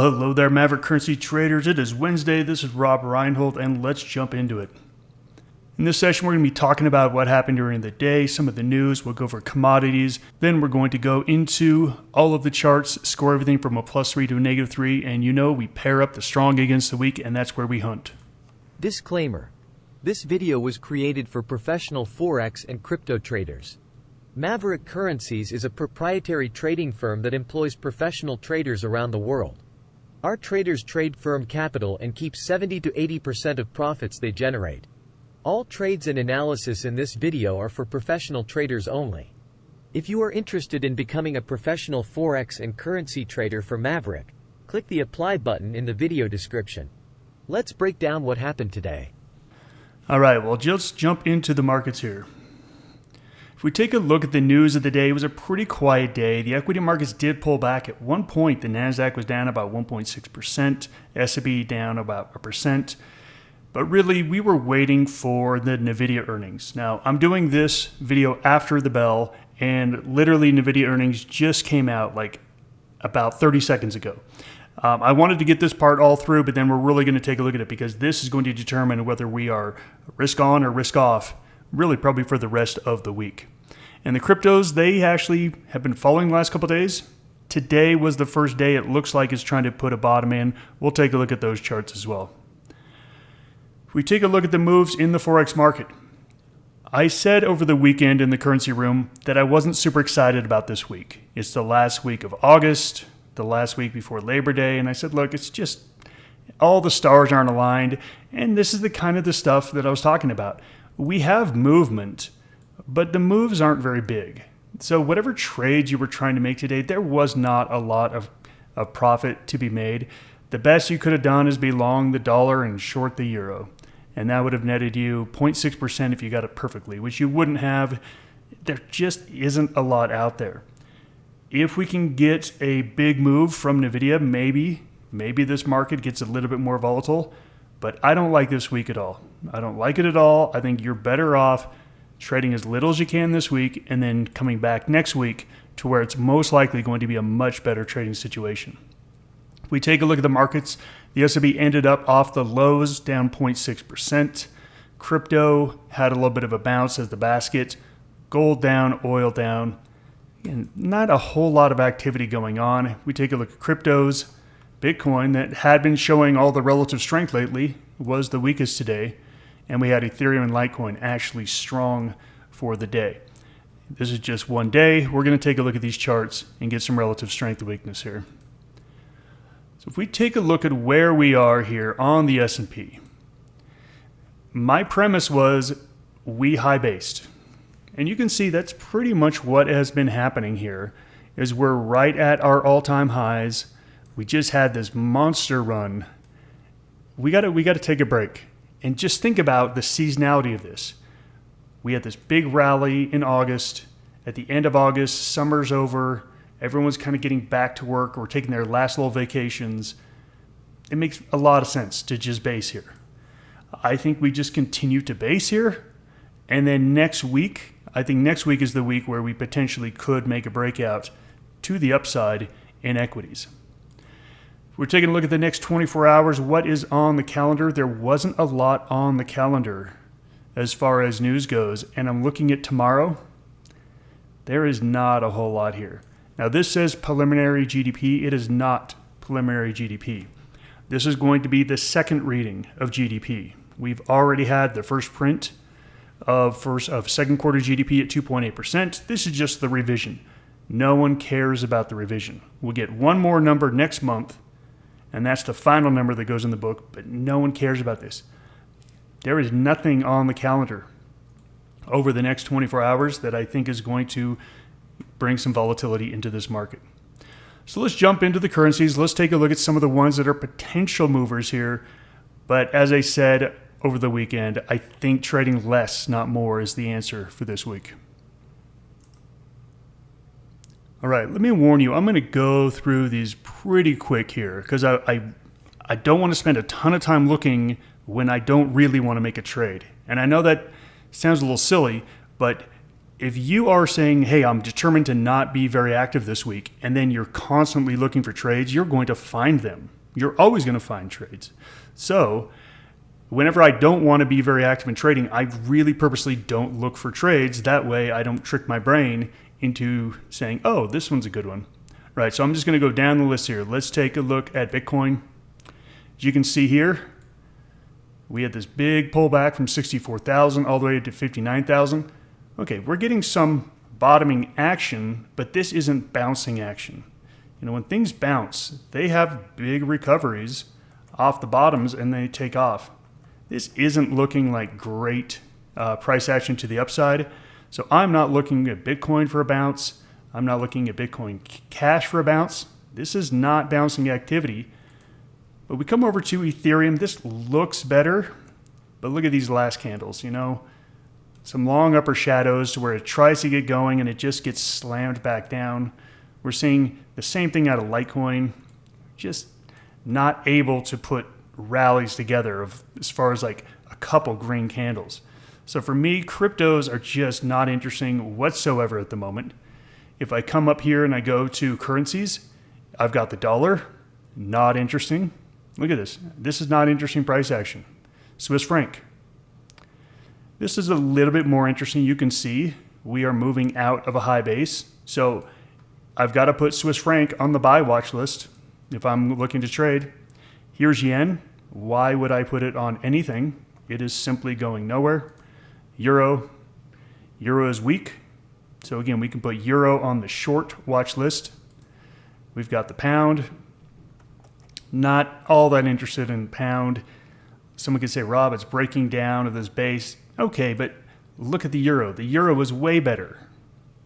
Well, hello there, Maverick Currency traders. It is Wednesday. This is Rob Reinhold, and let's jump into it. In this session, we're going to be talking about what happened during the day, some of the news. We'll go over commodities. Then we're going to go into all of the charts, score everything from a +3 to a -3, and we pair up the strong against the weak, and that's where we hunt. Disclaimer. This video was created for professional Forex and crypto traders. Maverick Currencies is a proprietary trading firm that employs professional traders around the world. Our traders trade firm capital and keep 70 to 80% of profits they generate. All trades and analysis in this video are for professional traders only. If you are interested in becoming a professional Forex and currency trader for Maverick, click the apply button in the video description. Let's break down what happened today. All right, well, just jump into the markets here. If we take a look at the news of the day, it was a pretty quiet day. The equity markets did pull back. At one point, the NASDAQ was down about 1.6%, S&P down about 1%. But really, we were waiting for the NVIDIA earnings. Now, I'm doing this video after the bell, and literally NVIDIA earnings just came out like about 30 seconds ago. I wanted to get this part all through, but then we're really going to take a look at it because this is going to determine whether we are risk on or risk off, really probably for the rest of the week. And the cryptos, they actually have been falling the last couple of days. Today was the first day it looks like it's trying to put a bottom in. We'll take a look at those charts as well. If we take a look at the moves in the Forex market, I said over the weekend in the currency room that I wasn't super excited about this week. It's the last week of August, the last week before Labor Day, and I said, look, it's just all the stars aren't aligned, and this is the kind of the stuff that I was talking about. We have movement, but the moves aren't very big. So whatever trades you were trying to make today, there was not a lot of profit to be made. The best you could have done is be long the dollar and short the euro. And that would have netted you 0.6% if you got it perfectly, which you wouldn't have. There just isn't a lot out there. If we can get a big move from NVIDIA, maybe this market gets a little bit more volatile, but I don't like this week at all. I don't like it at all. I think you're better off trading as little as you can this week and then coming back next week to where it's most likely going to be a much better trading situation. If we take a look at the markets, the S&P ended up off the lows, down 0.6%. Crypto had a little bit of a bounce as the basket. Gold down, oil down. And not a whole lot of activity going on. If we take a look at cryptos, Bitcoin, that had been showing all the relative strength lately, was the weakest today. And we had Ethereum and Litecoin actually strong for the day. This is just one day. We're going to take a look at these charts and get some relative strength and weakness here. So if we take a look at where we are here on the S&P, my premise was we high-based. And you can see that's pretty much what has been happening here, is we're right at our all-time highs. We just had this monster run. We got to take a break. And just think about the seasonality of this. We had this big rally in August. At the end of August, summer's over. Everyone's kind of getting back to work or taking their last little vacations. It makes a lot of sense to just base here. I think we just continue to base here. And then next week, I think next week is the week where we potentially could make a breakout to the upside in equities. We're taking a look at the next 24 hours. What is on the calendar? There wasn't a lot on the calendar as far as news goes. And I'm looking at tomorrow. There is not a whole lot here. Now, this says preliminary GDP. It is not preliminary GDP. This is going to be the second reading of GDP. We've already had the first print of second quarter GDP at 2.8%. This is just the revision. No one cares about the revision. We'll get one more number next month, and that's the final number that goes in the book, but no one cares about this. There is nothing on the calendar over the next 24 hours that I think is going to bring some volatility into this market. So let's jump into the currencies. Let's take a look at some of the ones that are potential movers here. But as I said over the weekend, I think trading less, not more, is the answer for this week. All right, let me warn you, I'm going to go through these pretty quick here because I don't want to spend a ton of time looking when I don't really want to make a trade. And I know that sounds a little silly, but if you are saying, hey, I'm determined to not be very active this week, and then you're constantly looking for trades, you're going to find them. You're always going to find trades. So whenever I don't want to be very active in trading, I really purposely don't look for trades. That way I don't trick my brain into saying, oh, this one's a good one. Right, so I'm just going to go down the list here. Let's take a look at Bitcoin. As you can see here, we had this big pullback from 64,000 all the way to 59,000. Okay, we're getting some bottoming action, but this isn't bouncing action. You know, when things bounce, they have big recoveries off the bottoms and they take off. This isn't looking like great price action to the upside. So I'm not looking at Bitcoin for a bounce. I'm not looking at Bitcoin Cash for a bounce. This is not bouncing activity. But we come over to Ethereum. This looks better, but look at these last candles, you know, some long upper shadows to where it tries to get going and it just gets slammed back down. We're seeing the same thing out of Litecoin, just not able to put rallies together of as far as like a couple green candles. So for me, cryptos are just not interesting whatsoever at the moment. If I come up here and I go to currencies, I've got the dollar, not interesting. Look at this. This is not interesting price action. Swiss franc. This is a little bit more interesting. You can see we are moving out of a high base. So I've got to put Swiss franc on the buy watch list if I'm looking to trade. Here's yen. Why would I put it on anything? It is simply going nowhere. Euro. Euro is weak. So again, we can put euro on the short watch list. We've got the pound. Not all that interested in pound. Someone could say, Rob, it's breaking down of this base. Okay, but look at the euro. The euro is way better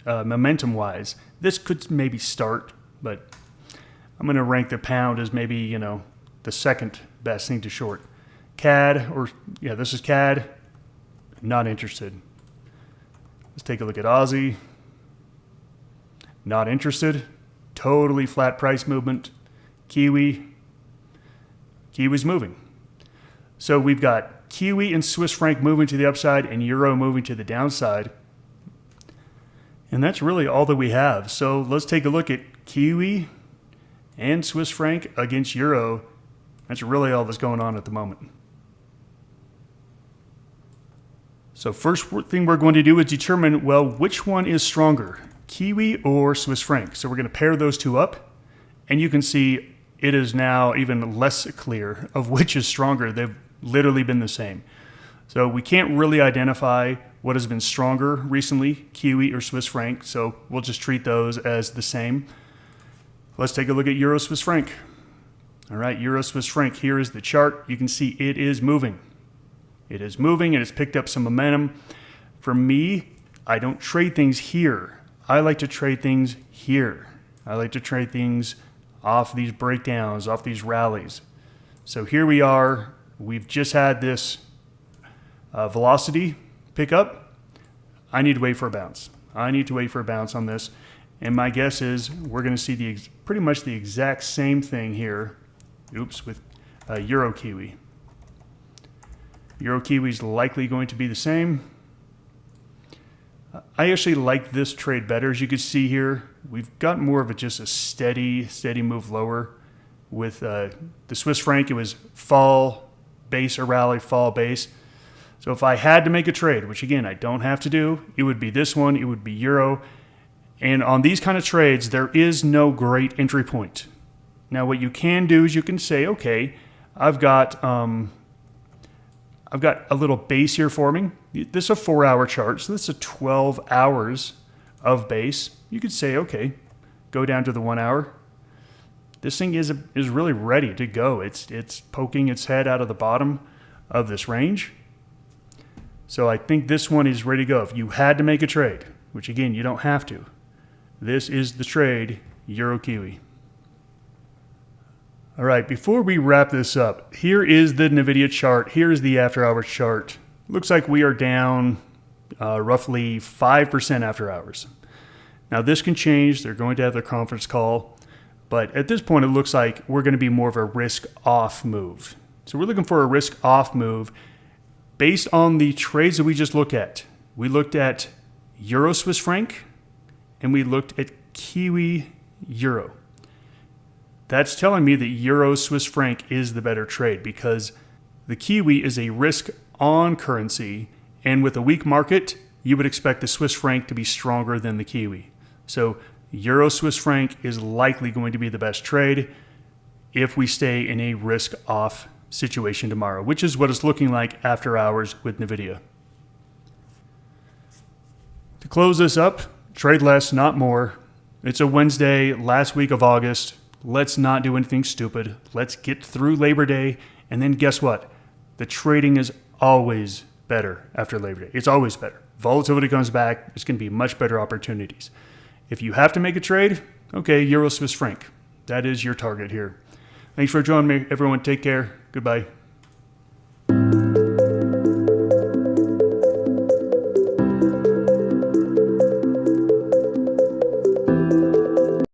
momentum-wise. This could maybe start, but I'm going to rank the pound as maybe, you know, the second best thing to short. CAD, this is CAD. Not interested. Let's take a look at Aussie. Not interested. Totally flat price movement. Kiwi. Kiwi's moving. So we've got Kiwi and Swiss franc moving to the upside and euro moving to the downside. And that's really all that we have. So let's take a look at Kiwi and Swiss franc against euro. That's really all that's going on at the moment. So first thing we're going to do is determine, well, which one is stronger, Kiwi or Swiss franc? So we're going to pair those two up, and you can see it is now even less clear of which is stronger. They've literally been the same. So we can't really identify what has been stronger recently, Kiwi or Swiss franc, so we'll just treat those as the same. Let's take a look at Euro Swiss franc. All right, Euro Swiss franc, here is the chart. You can see it is moving. It is moving and it's picked up some momentum. For me, I don't trade things here. I like to trade things here. I like to trade things off these breakdowns, off these rallies. So here we are. We've just had this velocity pick up. I need to wait for a bounce. I need to wait for a bounce on this. And my guess is we're going to see pretty much the exact same thing here. Oops, with Euro Kiwi. Euro Kiwi is likely going to be the same. I actually like this trade better. As you can see here, we've got more of just a steady move lower. With the Swiss franc, it was fall base or rally, fall base. So if I had to make a trade, which again, I don't have to do, it would be this one, it would be Euro. And on these kind of trades, there is no great entry point. Now, what you can do is you can say, okay, I've got a little base here forming. This is a 4-hour chart, so this is 12 hours of base. You could say, okay, go down to the 1 hour. This thing is really ready to go. It's poking its head out of the bottom of this range. So I think this one is ready to go. If you had to make a trade, which again, you don't have to, this is the trade, Euro Kiwi. All right, before we wrap this up, here is the NVIDIA chart. Here's the after hours chart. Looks like we are down roughly 5% after hours. Now this can change. They're going to have their conference call. But at this point, it looks like we're going to be more of a risk-off move. So we're looking for a risk-off move based on the trades that we just looked at. We looked at Euro Swiss franc, and we looked at Kiwi Euro. That's telling me that Euro Swiss franc is the better trade because the Kiwi is a risk on currency, and with a weak market, you would expect the Swiss franc to be stronger than the Kiwi. So Euro Swiss franc is likely going to be the best trade if we stay in a risk off situation tomorrow, which is what it's looking like after hours with NVIDIA. To close this up, trade less, not more. It's a Wednesday, last week of August. Let's not do anything stupid. Let's get through Labor Day. And then guess what? The trading is always better after Labor Day. It's always better. Volatility comes back. There's going to be much better opportunities. If you have to make a trade, okay, Euro Swiss franc. That is your target here. Thanks for joining me, everyone. Take care. Goodbye.